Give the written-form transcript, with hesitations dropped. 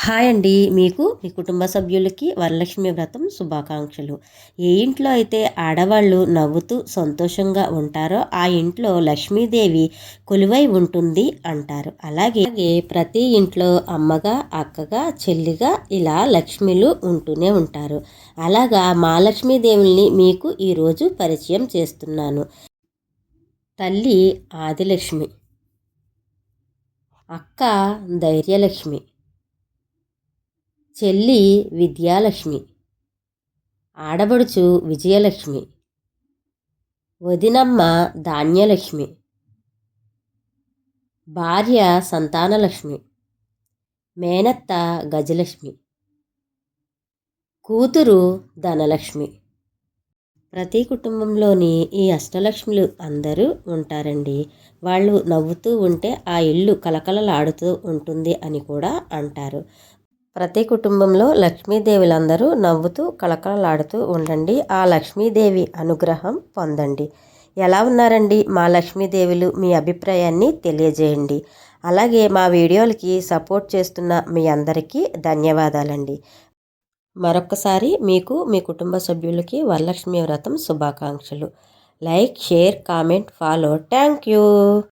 Hi అండి. మీకు మీ కుటుంబ సభ్యులకి వరలక్ష్మి వ్రతం శుభాకాంక్షలు. ఏ ఇంట్లో అయితే ఆడవాళ్ళు నవ్వుతూ సంతోషంగా ఉంటారో ఆ ఇంట్లో లక్ష్మీదేవి కొలువై ఉంటుంది అంటారు. అలాగే ప్రతి ఇంట్లో అమ్మగా, అక్కగా, చెల్లిగా ఇలా లక్ష్మిలు ఉంటూనే ఉంటారు. అలాగా మా లక్ష్మీదేవుల్ని మీకు ఈరోజు పరిచయం చేస్తున్నాను. తల్లి ఆదిలక్ష్మి, అక్క ధైర్యలక్ష్మి, చెల్లి విద్యాలక్ష్మి, ఆడబడుచు విజయలక్ష్మి, వదినమ్మ ధాన్యలక్ష్మి, భార్య సంతానలక్ష్మి, మేనత్త గజలక్ష్మి, కూతురు ధనలక్ష్మి. ప్రతి కుటుంబంలోని ఈ అష్టలక్ష్ములు అందరూ ఉంటారండి. వాళ్ళు నవ్వుతూ ఉంటే ఆ ఇల్లు కలకలలాడుతూ ఉంటుంది అని కూడా అంటారు. ప్రతి కుటుంబంలో లక్ష్మీదేవులందరూ నవ్వుతూ కళకళలాడుతూ ఉండండి. ఆ లక్ష్మీదేవి అనుగ్రహం పొందండి. ఎలా ఉన్నారండి మా లక్ష్మీదేవులు? మీ అభిప్రాయాన్ని తెలియజేయండి. అలాగే మా వీడియోలకి సపోర్ట్ చేస్తున్న మీ అందరికీ ధన్యవాదాలండి. మరొక్కసారి మీకు మీ కుటుంబ సభ్యులకి వరలక్ష్మి వ్రతం శుభాకాంక్షలు. Like, share, comment, follow. Thank you.